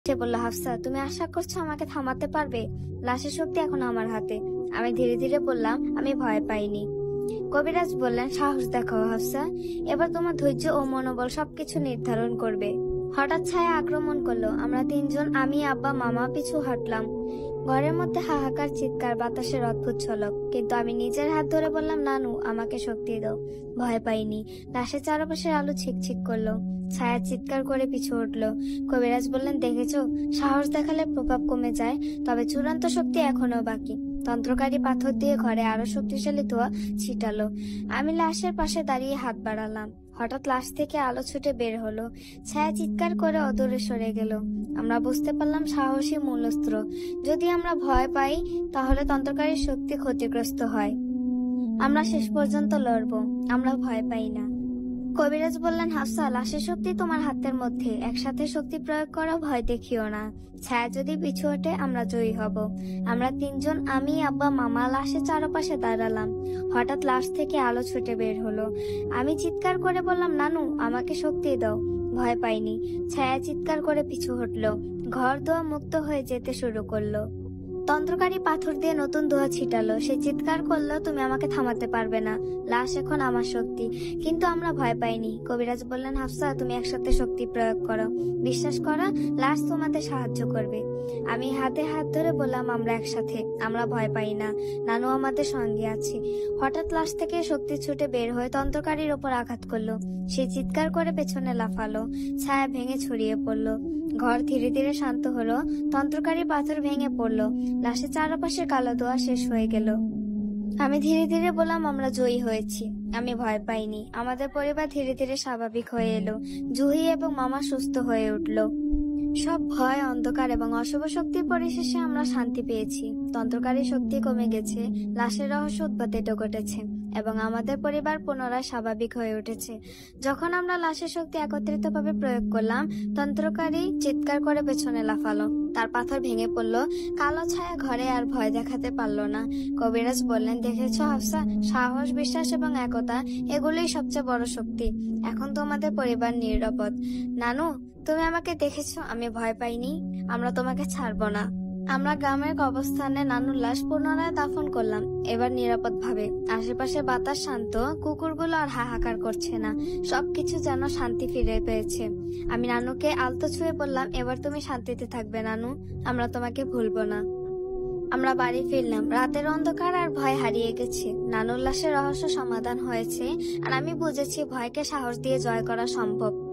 সে বলল, হাফসা তুমি আশা করছো আমাকে থামাতে পারবে? লাশের শক্তি এখন আমার হাতে। আমি ধীরে ধীরে বললাম, আমি ভয় পাইনি। কবিরাজ বললেন, সাহস দেখাও হাফসা, এবার তোমার ধৈর্য ও মনোবল সবকিছু নির্ধারণ করবে। হঠাৎ ছায়া আক্রমণ করলো। আমরা তিনজন, আমি, আব্বা, মামা পিছু হাঁটলাম। ঘরের মধ্যে হাহাকার, চিৎকার, বাতাসের অদ্ভুত ঝলক। কিন্তু আমি নিজের হাত ধরে বললাম, নানু আমাকে শক্তি দাও। ভয় পাইনি। লাশের চারপাশের আলো ছিকছিক করলো। ছায়া চিৎকার করে পিছু উঠলো। কবিরাজ বললেন, দেখেছো, সাহস দেখালে প্রভাব কমে যায়, তবে চূড়ান্ত শক্তি এখনো বাকি। তন্ত্রকারী পাথর দিয়ে ঘরে আরো শক্তিশালী ধোঁয়া ছিটালো। আমি লাশের পাশে দাঁড়িয়ে হাত বাড়ালাম। হঠাৎ লাশ থেকে আলো ছুটে বের হলো। ছায়া চিৎকার করে অদূরে সরে গেল। আমরা বুঝতে পারলাম সাহসী মূল অস্ত্র। যদি আমরা ভয় পাই তাহলে তন্ত্রকারীর শক্তি ক্ষতিগ্রস্ত হয়। আমরা শেষ পর্যন্ত লড়বো, আমরা ভয় পাই না। কবিরাজ বললেন, হাফসা লাশের শক্তি তোমার হাতের মধ্যে, একসাথে শক্তি প্রয়োগ করো, ভয় দেখিও না। ছায়া যদি পিছু হটে আমরা জয়ী হব। আমরা তিনজন, আমি, আব্বা, মামা লাশের চারপাশে দাঁড়ালাম। হঠাৎ লাশ থেকে আলো ছুটে বের হলো। আমি চিৎকার করে বললাম, নানু আমাকে শক্তি দাও। ভয় পাইনি। ছায়া চিৎকার করে পিছু হটলো। ঘর দোয়া মুক্ত হয়ে যেতে শুরু করলো। তন্ত্রকারী পাথর দিয়ে নতুন ধোঁয়া ছিটালো। সে চিৎকার করলো, তুমি আমাকে থামাতে পারবে না, লাশ এখন আমার শক্তি। কিন্তু আমরা ভয় পাইনি। কবিরাজ বললেন, হাফসা তুমি একসাথে শক্তি প্রয়োগ করো, বিশ্বাস করো লাশ তোমাদের সাহায্য করবে। আমি হাতে হাত ধরে বললাম, আমরা একসাথে, আমরা ভয় পাই না, নানু আমাদের সঙ্গে আছে। হঠাৎ লাশ থেকে শক্তি ছুটে বের হয়ে তন্ত্রকারীর ওপর আঘাত করলো। সে চিৎকার করে পেছনে লাফালো। ছায়া ভেঙে ছড়িয়ে পড়লো। ঘর ধীরে ধীরে শান্ত হলো। তন্ত্রকারী পাথর ভেঙে পড়লো। লাশের চারপাশে কালো ধোঁয়া শেষ হয়ে গেল। আমি ধীরে ধীরে বললাম, আমরা জয়ী হয়েছি, আমি ভয় পাইনি। আমাদের পরিবার ধীরে ধীরে স্বাভাবিক হয়ে এলো। জুহি এবং মামা সুস্থ হয়ে উঠলো। সব ভয়, অন্ধকার এবং অশুভ শক্তির পরিশেষে আমরা শান্তি পেয়েছি। তন্ত্রকারী শক্তি কমে গেছে, লাশের রহস্য উদ্ঘাটিত ঘটেছে এবং আমাদের পরিবার পুনরায় স্বাভাবিক হয়ে উঠেছে। যখন আমরা লাশের শক্তি একত্রিতভাবে প্রয়োগ করলাম, তন্ত্রকারী চিৎকার করে পেছনে লাফালো। তার পাথর ভেঙে পড়লো। কালো ছায়া ঘরে আর ভয় দেখাতে পারলো না। কবিরাজ বললেন, দেখেছো হাফসা, সাহস, বিশ্বাস এবং একতা, এগুলোই সবচেয়ে বড় শক্তি। এখন তোমাদের পরিবার নিরাপদ। নানু তুমি আমাকে দেখেছো, আমি ভয় পাইনি, আমরা তোমাকে ছাড়বো না। আমরা গ্রামের কবরস্থানে নানুর লাশ পুনরায় দাফন করলাম, এবার নিরাপদ ভাবে। আশেপাশে বাতাস শান্ত, কুকুরগুলো আর হাহাকার করছে না, সবকিছু যেন শান্তি ফিরে পেয়েছে। আমি নানুকে আলতো ছুঁয়ে বললাম, এবার তুমি শান্তিতে থাকবে নানু, আমরা তোমাকে ভুলবো না। আমরা বাড়ি ফিরলাম। রাতের অন্ধকার আর ভয় হারিয়ে গেছে। নানুর লাশের রহস্য সমাধান হয়েছে আর আমি বুঝেছি ভয়কে সাহস দিয়ে জয় করা সম্ভব।